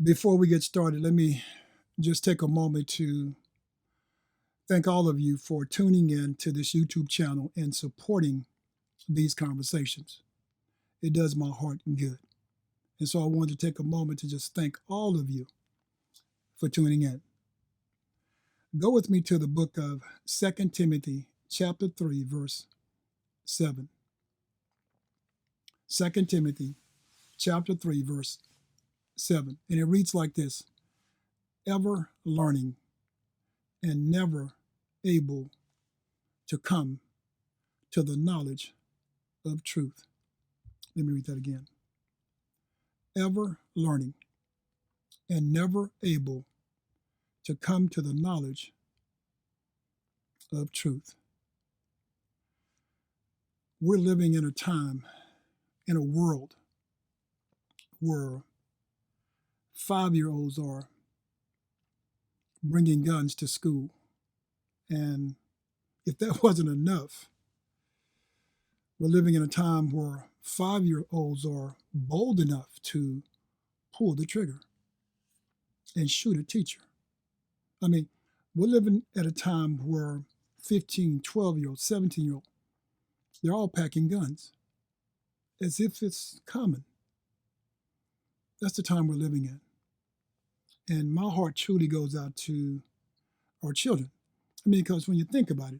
Before we get started, let me just take a moment to thank all of you for tuning in to this YouTube channel and supporting these conversations. It does my heart good. And so I wanted to take a moment to just thank all of you for tuning in. Go with me to the book of 2 Timothy chapter 3, verse 7. 2 Timothy chapter 3, verse 7. And it reads like this: ever learning and never able to come to the knowledge of truth. Let me read that again. Ever learning and never able to come to the knowledge of truth. We're living in a time, in a world, where 5-year-olds are bringing guns to school. And if that wasn't enough, we're living in a time where 5-year-olds are bold enough to pull the trigger and shoot a teacher. I mean, we're living at a time where 15, 12-year-olds, 17-year-olds, they're all packing guns as if it's common. That's the time we're living in. And my heart truly goes out to our children. I mean, because when you think about it,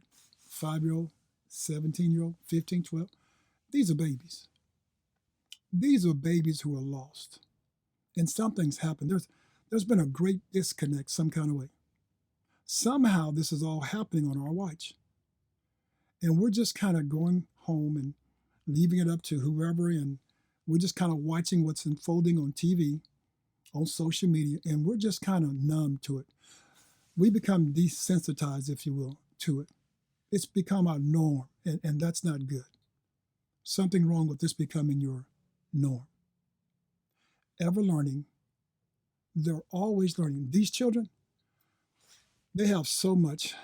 5-year-old, 17-year-old, 15, 12, these are babies. These are babies who are lost. And something's happened. There's been a great disconnect some kind of way. Somehow this is all happening on our watch. And we're just kind of going home and leaving it up to whoever, and we're just kind of watching what's unfolding on TV, on social media, and we're just kind of numb to it. We become desensitized, if you will, to it. It's become our norm, and that's not good. Something wrong with this becoming your norm. Ever learning. They're always learning. These children, they have so much.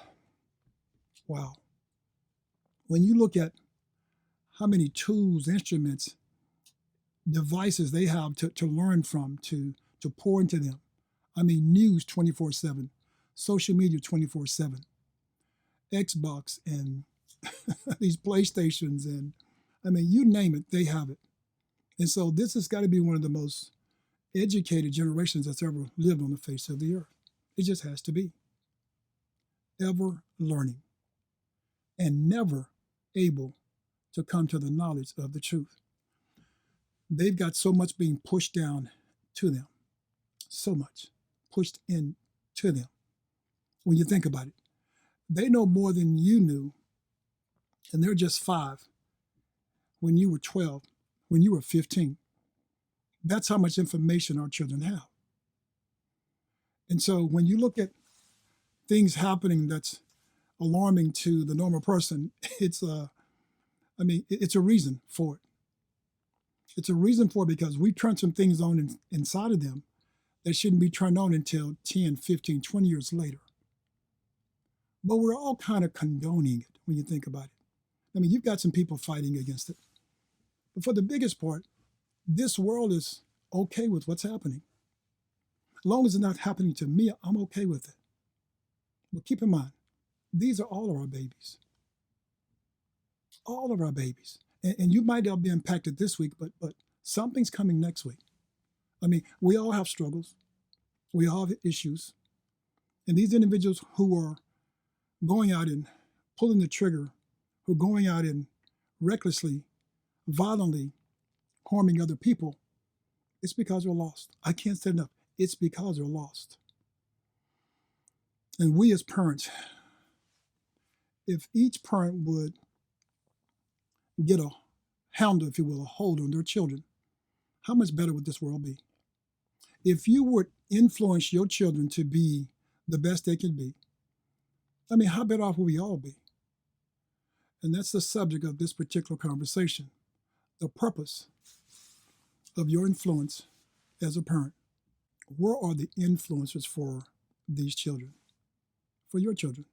Wow. When you look at how many tools, instruments, devices they have to learn from, to pour into them. I mean, news 24/7, social media 24/7, Xbox and these PlayStations, and I mean, you name it, they have it. And so this has got to be one of the most educated generations that's ever lived on the face of the earth. It just has to be. Ever learning and never able to come to the knowledge of the truth. They've got so much being pushed down to them, so much pushed into them. When you think about it, they know more than you knew, and they're just 5 when you were 12, when you were 15. That's how much information our children have. And so when you look at things happening that's alarming to the normal person, it's a reason for it. It's a reason for it because we turned some things on inside of them that shouldn't be turned on until 10, 15, 20 years later. But we're all kind of condoning it when you think about it. I mean, you've got some people fighting against it. But for the biggest part, this world is okay with what's happening. As long as it's not happening to me, I'm okay with it. But keep in mind, these are all of our babies. All of our babies. And you might not be impacted this week, but something's coming next week. I mean, we all have struggles. We all have issues. And these individuals who are going out and pulling the trigger, who are going out and recklessly, violently harming other people, it's because they're lost. I can't say enough. It's because they're lost. And we as parents, if each parent would get a handle, if you will, a hold on their children, how much better would this world be? If you would influence your children to be the best they can be, I mean, how better off would we all be? And that's the subject of this particular conversation, the purpose of your influence as a parent. Where are the influencers for these children, for your children?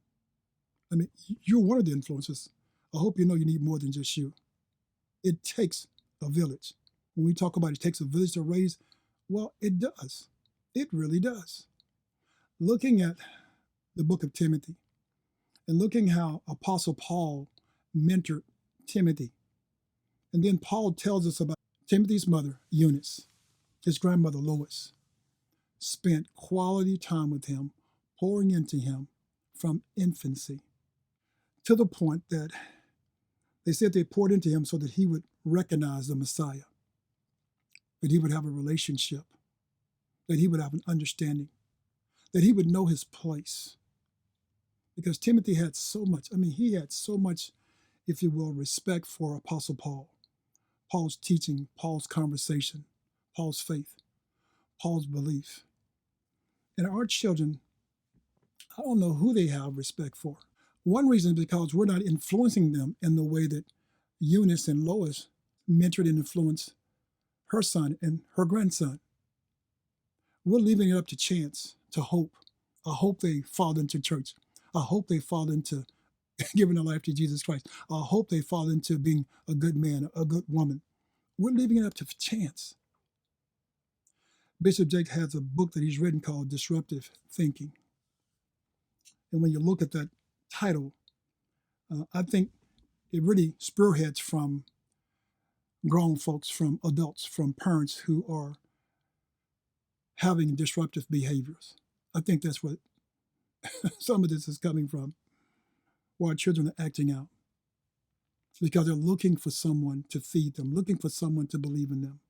I mean, you're one of the influencers. I hope you know you need more than just you. It takes a village. When we talk about it takes a village to raise, well, it does. It really does. Looking at the book of Timothy and looking how Apostle Paul mentored Timothy. And then Paul tells us about Timothy's mother, Eunice, his grandmother, Lois, spent quality time with him, pouring into him from infancy, to the point that they said they poured into him so that he would recognize the Messiah, that he would have a relationship, that he would have an understanding, that he would know his place. Because Timothy had so much, he had so much, if you will, respect for Apostle Paul, Paul's teaching, Paul's conversation, Paul's faith, Paul's belief. And our children, I don't know who they have respect for. One reason is because we're not influencing them in the way that Eunice and Lois mentored and influenced her son and her grandson. We're leaving it up to chance, to hope. I hope they fall into church. I hope they fall into giving their life to Jesus Christ. I hope they fall into being a good man, a good woman. We're leaving it up to chance. Bishop Jake has a book that he's written called Disruptive Thinking. And when you look at that title, I think it really spearheads from grown folks, from adults, from parents who are having disruptive behaviors. I think that's what some of this is coming from, why our children are acting out. Because they're looking for someone to feed them, looking for someone to believe in them.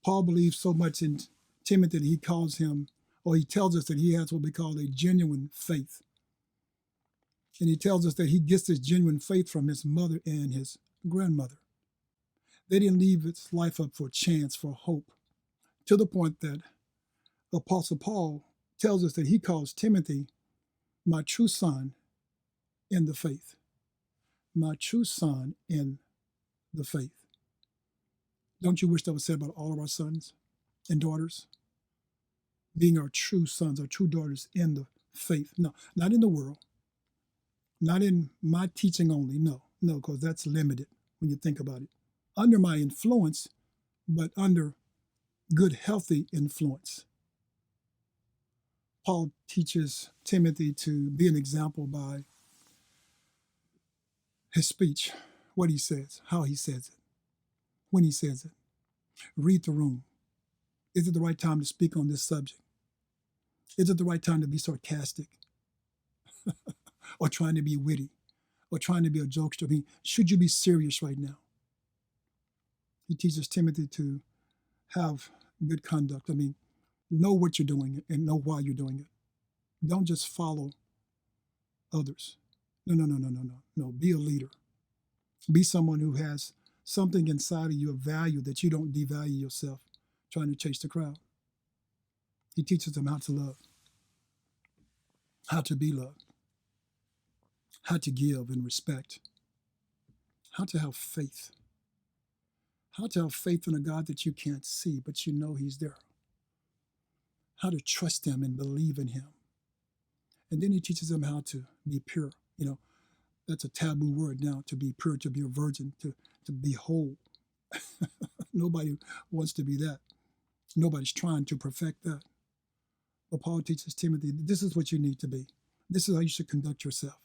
Paul believes so much in Timothy that he calls him, or he tells us that he has what we call a genuine faith. And he tells us that he gets this genuine faith from his mother and his grandmother. They didn't leave its life up for chance, for hope, to the point that Apostle Paul tells us that he calls Timothy my true son in the faith. My true son in the faith. Don't you wish that was said about all of our sons and daughters? Being our true sons, our true daughters in the faith. No, not in the world. Not in my teaching only. No, because that's limited when you think about it. Under my influence, but under good, healthy influence. Paul teaches Timothy to be an example by his speech, what he says, how he says it, when he says it. Read the room. Is it the right time to speak on this subject? Is it the right time to be sarcastic? Or trying to be witty? Or trying to be a jokester? Should you be serious right now? He teaches Timothy to have good conduct. Know what you're doing and know why you're doing it. Don't just follow others. No. Be a leader. Be someone who has something inside of you of value that you don't devalue yourself trying to chase the crowd. He teaches them how to love, how to be loved, how to give and respect, how to have faith, how to have faith in a God that you can't see, but you know he's there, how to trust him and believe in him. And then he teaches them how to be pure. That's a taboo word now, to be pure, to be a virgin, to be whole. Nobody wants to be that. Nobody's trying to perfect that. But Paul teaches Timothy, this is what you need to be. This is how you should conduct yourself.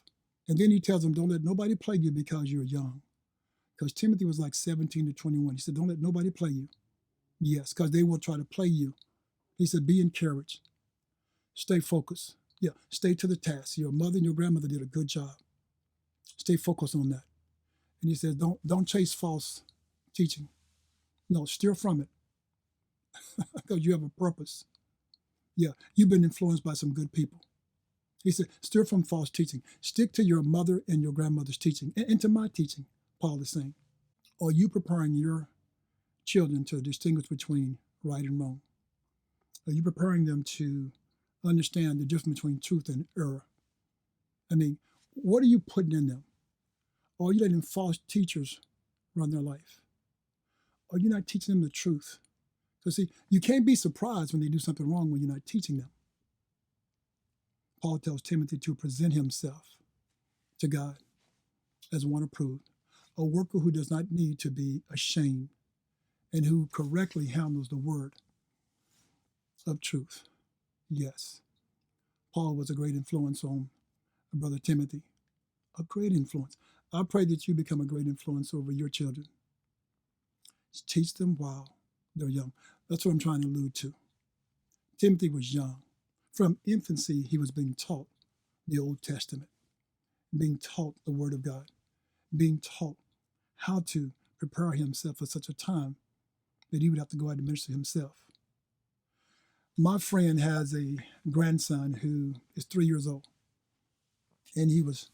And then he tells him, don't let nobody plague you because you're young. Because Timothy was like 17 to 21. He said, don't let nobody play you. Yes, because they will try to play you. He said, be encouraged. Stay focused. Yeah, stay to the task. Your mother and your grandmother did a good job. Stay focused on that. And he says, don't chase false teaching. No, steer from it. Because you have a purpose. Yeah, you've been influenced by some good people. He said, steer from false teaching. Stick to your mother and your grandmother's teaching and to my teaching, Paul is saying. Are you preparing your children to distinguish between right and wrong? Are you preparing them to understand the difference between truth and error? What are you putting in them? Or are you letting false teachers run their life? Are you not teaching them the truth? Because see, you can't be surprised when they do something wrong when you're not teaching them. Paul tells Timothy to present himself to God as one approved, a worker who does not need to be ashamed and who correctly handles the word of truth. Yes, Paul was a great influence on Brother Timothy, a great influence. I pray that you become a great influence over your children. Teach them while they're young. That's what I'm trying to allude to. Timothy was young. From infancy, he was being taught the Old Testament, being taught the Word of God, being taught how to prepare himself for such a time that he would have to go out and minister himself. My friend has a grandson who is 3 years old, and he was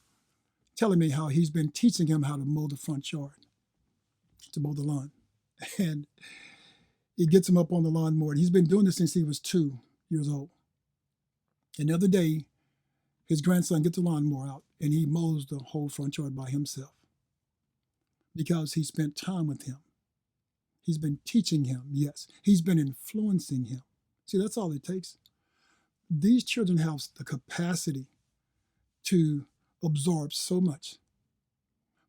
telling me how he's been teaching him how to mow the front yard, to mow the lawn. And he gets him up on the lawnmower. He's been doing this since he was 2 years old. And the other day, his grandson gets the lawnmower out and he mows the whole front yard by himself because he spent time with him. He's been teaching him, yes. He's been influencing him. See, that's all it takes. These children have the capacity to absorb so much.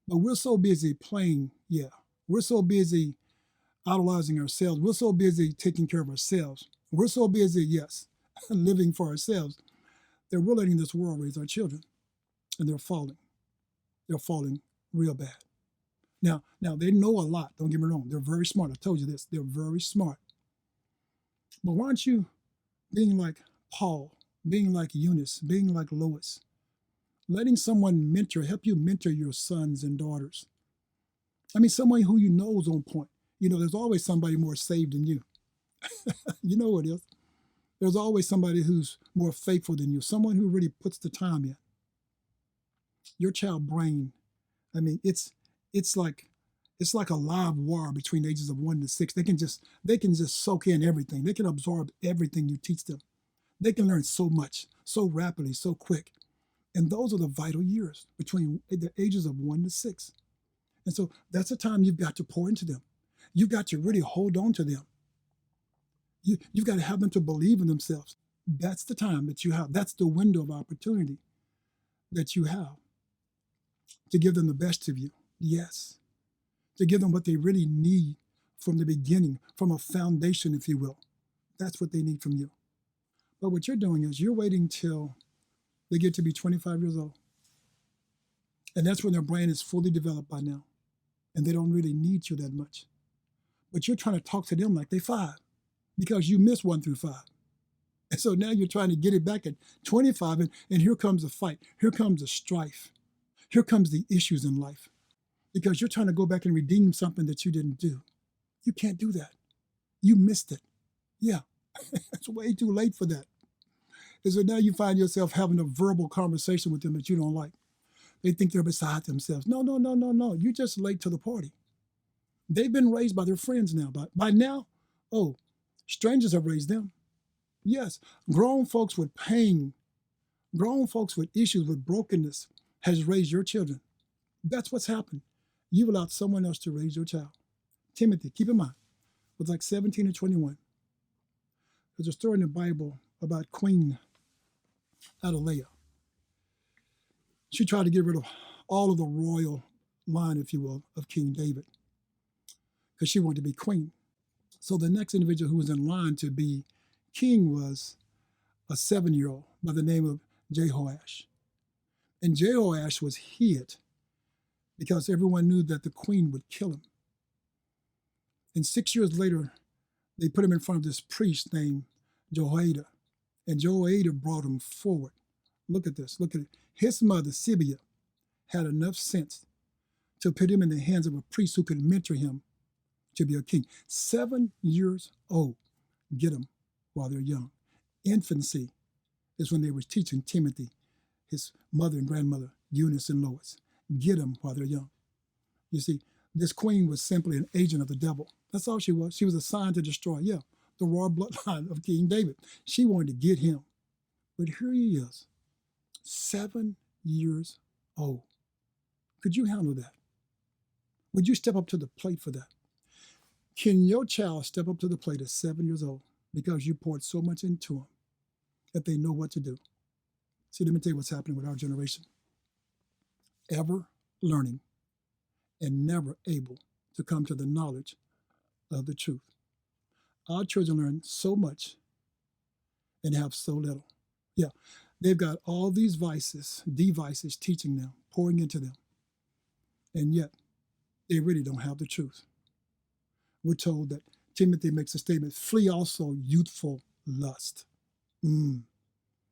But we're so busy playing, We're so busy idolizing ourselves. We're so busy taking care of ourselves. We're so busy, living for ourselves, that we're letting this world raise our children. And they're falling. They're falling real bad. Now they know a lot. Don't get me wrong. They're very smart. I told you this. They're very smart. But why aren't you being like Paul, being like Eunice, being like Lois, letting someone help you mentor your sons and daughters? I mean, someone who you know is on point. There's always somebody more saved than you. You know what it is. There's always somebody who's more faithful than you, someone who really puts the time in. Your child brain, I mean, it's like a live wire between the ages of 1 to 6. They can just soak in everything. They can absorb everything you teach them. They can learn so much, so rapidly, so quick. And those are the vital years between the ages of 1 to 6. And so that's the time you've got to pour into them. You've got to really hold on to them. You've got to have them to believe in themselves. That's the time that you have. That's the window of opportunity that you have to give them the best of you. Yes. To give them what they really need from the beginning, from a foundation, if you will. That's what they need from you. But what you're doing is you're waiting till they get to be 25 years old. And that's when their brain is fully developed by now. And they don't really need you that much. But you're trying to talk to them like they're 5 because you missed 1 through 5. And so now you're trying to get it back at 25, and here comes a fight. Here comes a strife. Here comes the issues in life because you're trying to go back and redeem something that you didn't do. You can't do that. You missed it. Yeah, it's way too late for that. And so now you find yourself having a verbal conversation with them that you don't like. They think they're beside themselves. No. You're just late to the party. They've been raised by their friends now. By now, strangers have raised them. Yes, grown folks with pain, grown folks with issues, with brokenness has raised your children. That's what's happened. You've allowed someone else to raise your child. Timothy, keep in mind, was like 17 or 21. There's a story in the Bible about Queen Adelia. She tried to get rid of all of the royal line, if you will, of King David because she wanted to be queen. So the next individual who was in line to be king was a 7-year-old by the name of Jehoash. And Jehoash was hid because everyone knew that the queen would kill him. And 6 years later, they put him in front of this priest named Jehoiada. And Jehoiada brought him forward. Look at this. Look at it. His mother, Sibia, had enough sense to put him in the hands of a priest who could mentor him to be a king. 7 years old. Get them while they're young. Infancy is when they were teaching Timothy, his mother and grandmother, Eunice and Lois. Get them while they're young. You see, this queen was simply an agent of the devil. That's all she was. She was assigned to destroy, the royal bloodline of King David. She wanted to get him. But here he is, 7 years old. Could you handle that? Would you step up to the plate for that? Can your child step up to the plate at 7 years old because you poured so much into them that they know what to do? See, let me tell you what's happening with our generation. Ever learning and never able to come to the knowledge of the truth. Our children learn so much and have so little. Yeah, they've got all these devices teaching them, pouring into them, and yet they really don't have the truth. We're told that Timothy makes a statement, flee also youthful lust. Mm.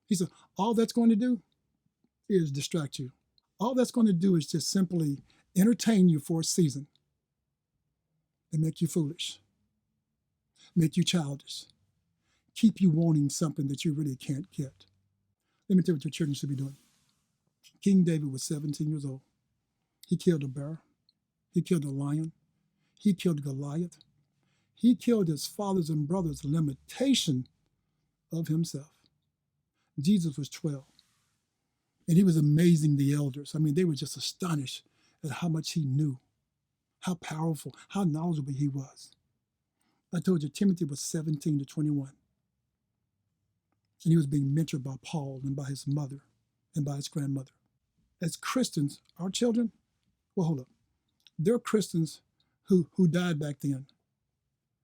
He said, all that's going to do is distract you. All that's going to do is just simply entertain you for a season and make you foolish, make you childish, keep you wanting something that you really can't get. Let me tell you what your children should be doing. King David was 17 years old. He killed a bear. He killed a lion. He killed Goliath. He killed his fathers and brothers' limitation of himself. Jesus was 12. And he was amazing the elders. I mean, they were just astonished at how much he knew, how powerful, how knowledgeable he was. I told you, Timothy was 17 to 21. And he was being mentored by Paul and by his mother and by his grandmother. As Christians, our children, well, hold up. They're Christians who died back then,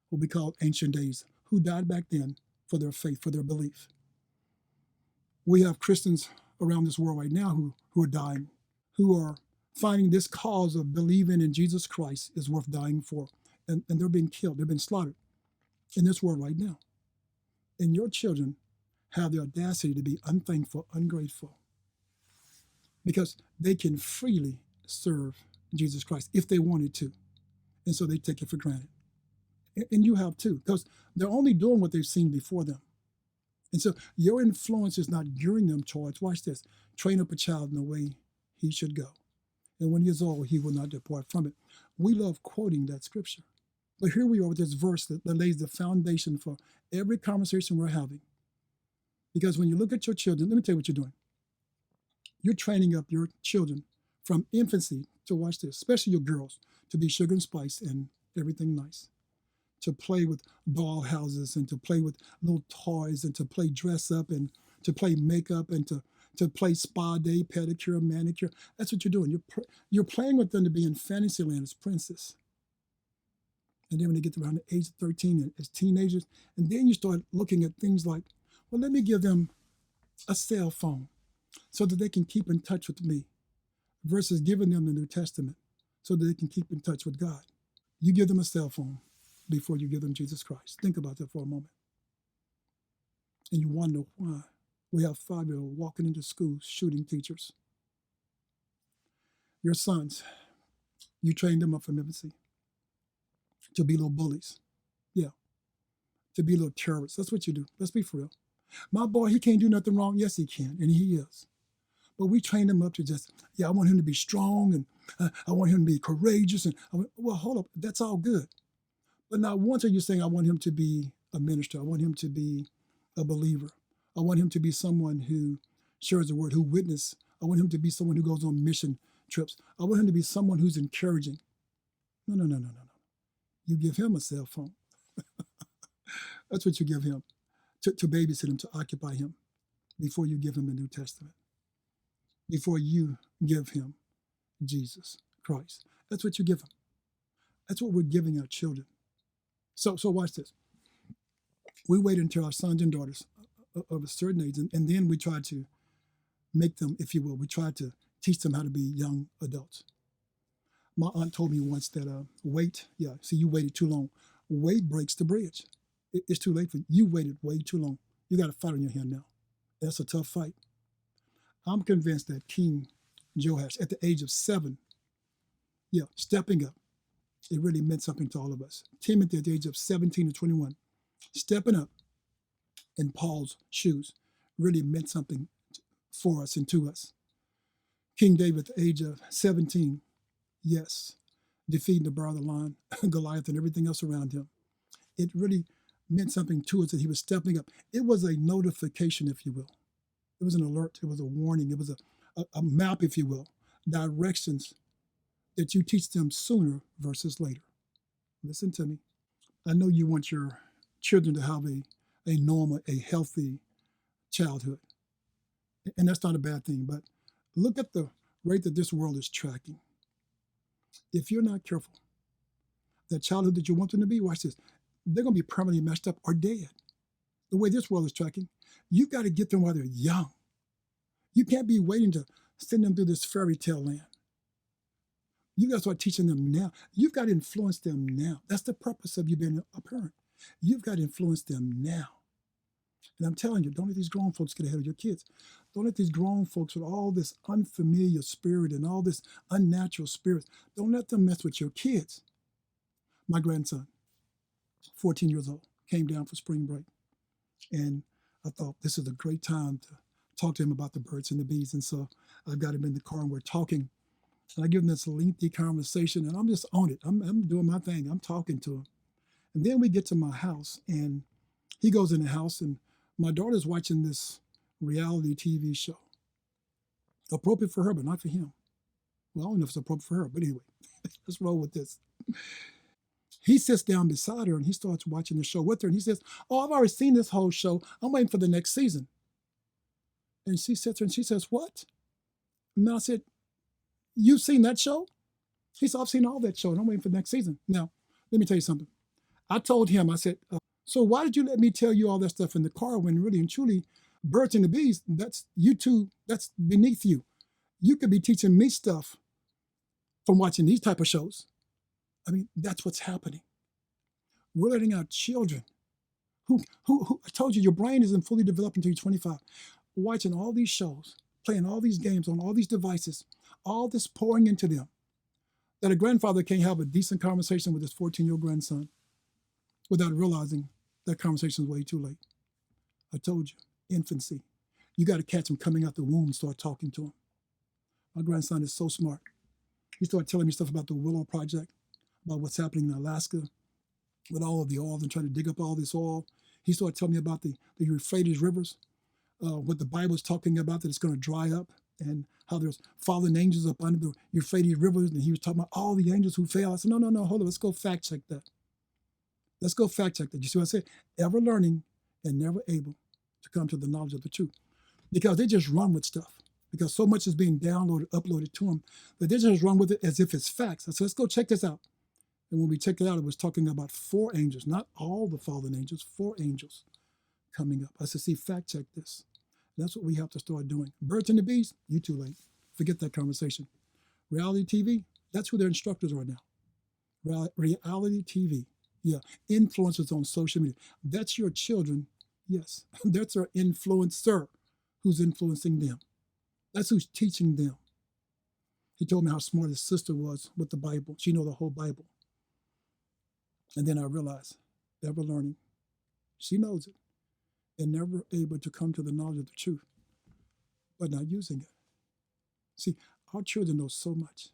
what we call ancient days, who died back then for their faith, for their belief. We have Christians around this world right now who are dying, who are finding this cause of believing in Jesus Christ is worth dying for. And they're being killed, they're being slaughtered in this world right now. And your children have the audacity to be unthankful, ungrateful, because they can freely serve Jesus Christ if they wanted to. And so they take it for granted. And you have too, because they're only doing what they've seen before them. And so your influence is not gearing them towards, watch this, train up a child in the way he should go. And when he is old, he will not depart from it. We love quoting that scripture. But here we are with this verse that lays the foundation for every conversation we're having. Because when you look at your children, let me tell you what you're doing. You're training up your children from infancy to, watch this, especially your girls, to be sugar and spice and everything nice. To play with doll houses and to play with little toys and to play dress up and to play makeup and to play spa day, pedicure, manicure. That's what you're doing. You're playing with them to be in fantasy land as princes. And then when they get around the age of 13 as teenagers, and then you start looking at things like, well, let me give them a cell phone so that they can keep in touch with me versus giving them the New Testament so that they can keep in touch with God. You give them a cell phone before you give them Jesus Christ. Think about that for a moment. And you wonder why we have 5-year-olds walking into schools shooting teachers. Your sons, you train them up from infancy to be little bullies. Yeah, to be little terrorists. That's what you do. Let's be for real. My boy, he can't do nothing wrong. Yes, he can, and he is. But we train him up to just, I want him to be strong, and I want him to be courageous. And well, hold up, that's all good. But not once are you saying, I want him to be a minister. I want him to be a believer. I want him to be someone who shares the word, who witnesses. I want him to be someone who goes on mission trips. I want him to be someone who's encouraging. No. You give him a cell phone. That's what you give him, to babysit him, to occupy him, before you give him the New Testament, before you give him Jesus Christ. That's what you give him. That's what we're giving our children. So watch this. We wait until our sons and daughters of a certain age, and then we try to make them, if you will, we try to teach them how to be young adults. My aunt told me once that you waited too long. Wait breaks the bridge. It's too late for you. You waited way too long. You got a fight on your hand now. That's a tough fight. I'm convinced that King Joash, at the age of 7, stepping up, it really meant something to all of us. Timothy at the age of 17 to 21, stepping up in Paul's shoes really meant something for us and to us. King David at the age of 17, yes, defeating the bear of the lion, Goliath, and everything else around him. It really meant something to us that he was stepping up. It was a notification, if you will. It was an alert. It was a warning. It was a map, if you will, directions that you teach them sooner versus later. Listen to me. I know you want your children to have a normal, a healthy childhood. And that's not a bad thing, but look at the rate that this world is tracking. If you're not careful, that childhood that you want them to be, watch this, they're going to be permanently messed up or dead. The way this world is tracking, You got to get them while they're young. You can't be waiting to send them through this fairy tale land. You got to start teaching them now. You've got to influence them now. That's the purpose of you being a parent. You've got to influence them now. And I'm telling you, don't let these grown folks get ahead of your kids. Don't let these grown folks with all this unfamiliar spirit and all this unnatural spirit, don't let them mess with your kids. My grandson, 14 years old, came down for spring break. And I thought this is a great time to talk to him about the birds and the bees. And so I've got him in the car and we're talking. And I give him this lengthy conversation and I'm just on it. I'm doing my thing. I'm talking to him. And then we get to my house and he goes in the house and my daughter's watching this reality TV show. Appropriate for her, but not for him. Well, I don't know if it's appropriate for her, but anyway, let's roll with this. He sits down beside her and he starts watching the show with her. And he says, "Oh, I've already seen this whole show. I'm waiting for the next season." And she sits there and she says, "What?" And I said, "You've seen that show?" He said, "I've seen all that show and I'm waiting for the next season." Now, let me tell you something. I told him, I said, "So why did you let me tell you all that stuff in the car when really and truly birds and the bees, that's you two, that's beneath you. You could be teaching me stuff from watching these type of shows." I mean, that's what's happening. We're letting our children, who I told you, your brain isn't fully developed until you're 25, watching all these shows, playing all these games on all these devices, all this pouring into them, that a grandfather can't have a decent conversation with his 14-year-old grandson without realizing that conversation is way too late. I told you, infancy. You got to catch him coming out the womb and start talking to him. My grandson is so smart. He started telling me stuff about the Willow Project, about what's happening in Alaska with all of the oil and trying to dig up all this oil. He started telling me about the Euphrates rivers, what the Bible is talking about, that it's going to dry up, and how there's fallen angels up under the Euphrates rivers. And he was talking about all the angels who fell. I said, no, hold on, let's go fact check that. Let's go fact check that. You see what I said? Ever learning and never able to come to the knowledge of the truth. Because they just run with stuff. Because so much is being downloaded, uploaded to them, that they just run with it as if it's facts. I said, let's go check this out. And when we checked it out, it was talking about 4 angels, not all the fallen angels, 4 angels coming up. I said, see, fact check this. And that's what we have to start doing. Birds and the bees, you too late. Forget that conversation. Reality TV, that's who their instructors are now. Reality TV, yeah. Influencers on social media. That's your children, yes. That's our influencer who's influencing them. That's who's teaching them. He told me how smart his sister was with the Bible. She knows the whole Bible. And then I realized, never learning. She knows it. And never able to come to the knowledge of the truth, but not using it. See, our children know so much.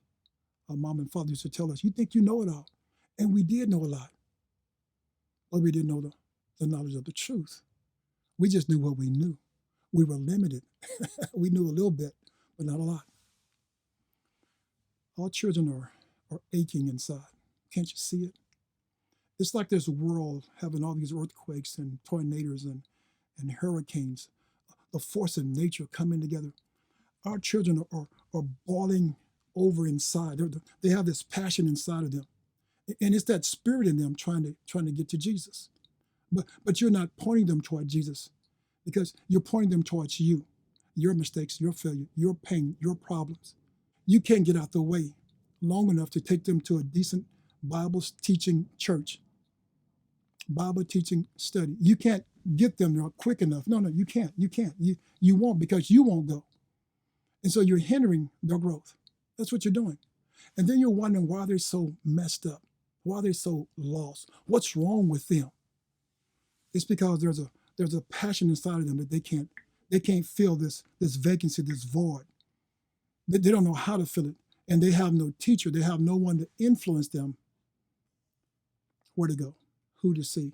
Our mom and father used to tell us, you think you know it all. And we did know a lot. But we didn't know the knowledge of the truth. We just knew what we knew. We were limited. We knew a little bit, but not a lot. Our children are aching inside. Can't you see it? It's like this world having all these earthquakes and tornadoes and hurricanes, the force of nature coming together. Our children are boiling over inside. They have this passion inside of them. And it's that spirit in them trying to get to Jesus. But you're not pointing them toward Jesus because you're pointing them towards you, your mistakes, your failure, your pain, your problems. You can't get out the way long enough to take them to a decent Bible teaching church, Bible teaching study. You can't get them there quick enough. No, you can't. You won't, because you won't go. And so you're hindering their growth. That's what you're doing. And then you're wondering why they're so messed up, why they're so lost. What's wrong with them? It's because there's a passion inside of them that they can't fill this vacancy, this void. They don't know how to fill it. And they have no teacher. They have no one to influence them where to go, who to see,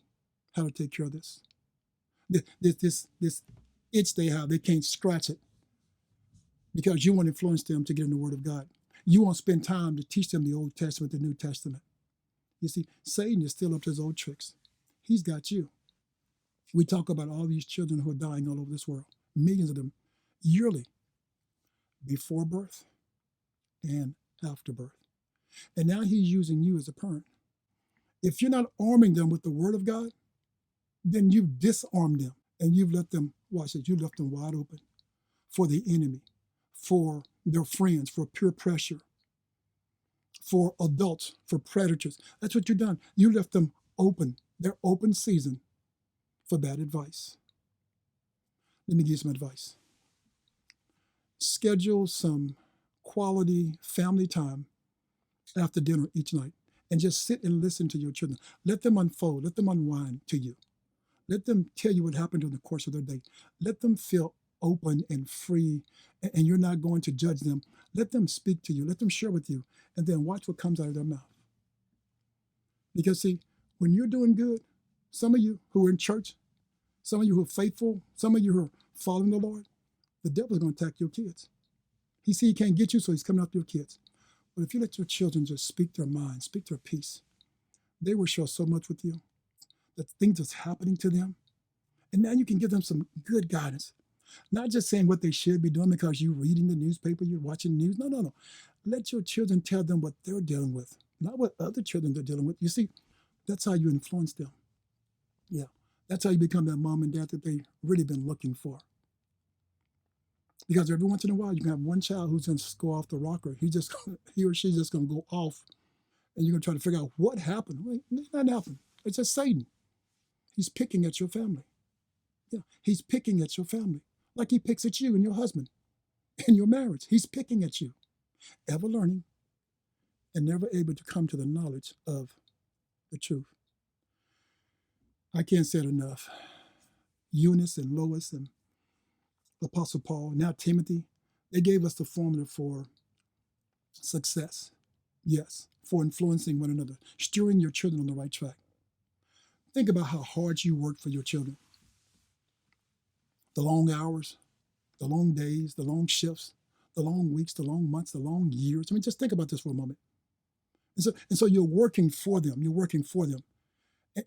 how to take care of this. This itch they have, they can't scratch it because you won't influence them to get in the Word of God. You won't spend time to teach them the Old Testament, the New Testament. You see, Satan is still up to his old tricks. He's got you. We talk about all these children who are dying all over this world, millions of them yearly, before birth and after birth. And now he's using you as a parent. If you're not arming them with the Word of God, then you've disarmed them and you've let them watch this, you left them wide open for the enemy, for their friends, for peer pressure, for adults, for predators. That's what you've done. You left them open, their open season for bad advice. Let me give you some advice. Schedule some quality family time after dinner each night and just sit and listen to your children. Let them unfold, let them unwind to you. Let them tell you what happened during the course of their day. Let them feel open and free, and you're not going to judge them. Let them speak to you. Let them share with you, and then watch what comes out of their mouth. Because, see, when you're doing good, some of you who are in church, some of you who are faithful, some of you who are following the Lord, the devil's going to attack your kids. He see he can't get you, so he's coming after your kids. But if you let your children just speak their mind, speak their peace, they will share so much with you, the things that's happening to them. And now you can give them some good guidance. Not just saying what they should be doing because you're reading the newspaper, you're watching news. No. Let your children tell them what they're dealing with, not what other children they're dealing with. You see, that's how you influence them. Yeah, that's how you become that mom and dad that they've really been looking for. Because every once in a while, you can have one child who's going to go off the rocker. He or she's just going to go off, and you're going to try to figure out what happened. Well, nothing happened. It's just Satan. He's picking at your family. Yeah, he's picking at your family, like he picks at you and your husband and your marriage. He's picking at you, ever learning and never able to come to the knowledge of the truth. I can't say it enough. Eunice and Lois and Apostle Paul, now Timothy, they gave us the formula for success. Yes, for influencing one another, steering your children on the right track. Think about how hard you work for your children. The long hours, the long days, the long shifts, the long weeks, the long months, the long years. I mean, just think about this for a moment. And so you're working for them. You're working for them.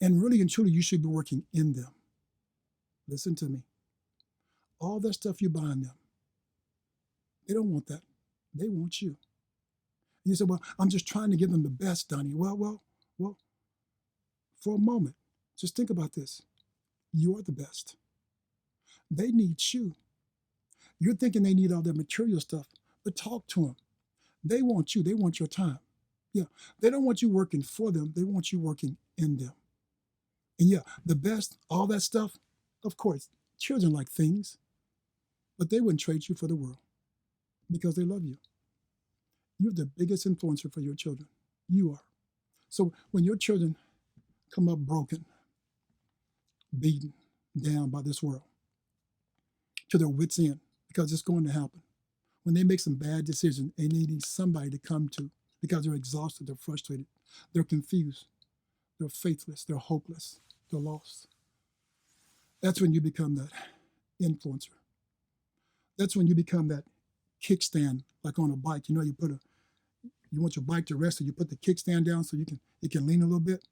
And really and truly, you should be working in them. Listen to me. All that stuff you're buying them, they don't want that. They want you. And you say, well, I'm just trying to give them the best, Donnie. Well, for a moment, just think about this. You're the best. They need you. You're thinking they need all that material stuff, but talk to them. They want you. They want your time. Yeah, they don't want you working for them. They want you working in them. And yeah, the best, all that stuff, of course, children like things, but they wouldn't trade you for the world because they love you. You're the biggest influencer for your children. You are. So when your children come up broken, beaten down by this world, to their wits' end, because it's going to happen. When they make some bad decisions, they need somebody to come to because they're exhausted, they're frustrated, they're confused, they're faithless, they're hopeless, they're lost. That's when you become that influencer. That's when you become that kickstand, like on a bike. You know, you want your bike to rest, so you put the kickstand down so it can lean a little bit.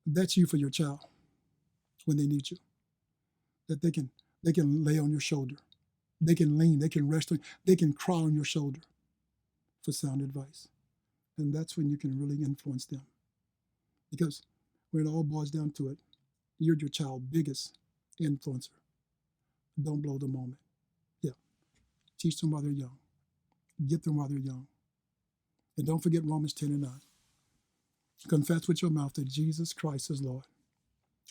That's you for your child when they need you. That they can lay on your shoulder. They can lean, they can rest, they can crawl on your shoulder for sound advice. And that's when you can really influence them. Because when it all boils down to it, you're your child's biggest influencer. Don't blow the moment. Yeah. Teach them while they're young. Get them while they're young. And don't forget Romans 10:9. Confess with your mouth that Jesus Christ is Lord.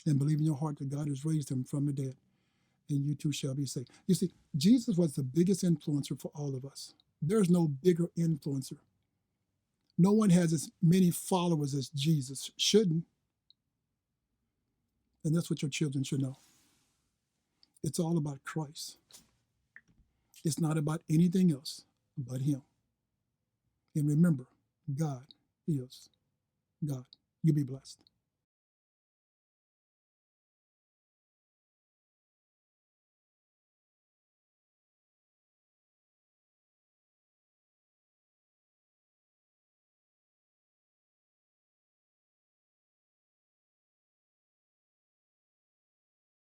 And believe in your heart that God has raised him from the dead. And you too shall be saved. You see, Jesus was the biggest influencer for all of us. There's no bigger influencer. No one has as many followers as Jesus. Shouldn't. And that's what your children should know. It's all about Christ. It's not about anything else but him. And remember, God is God. You be blessed.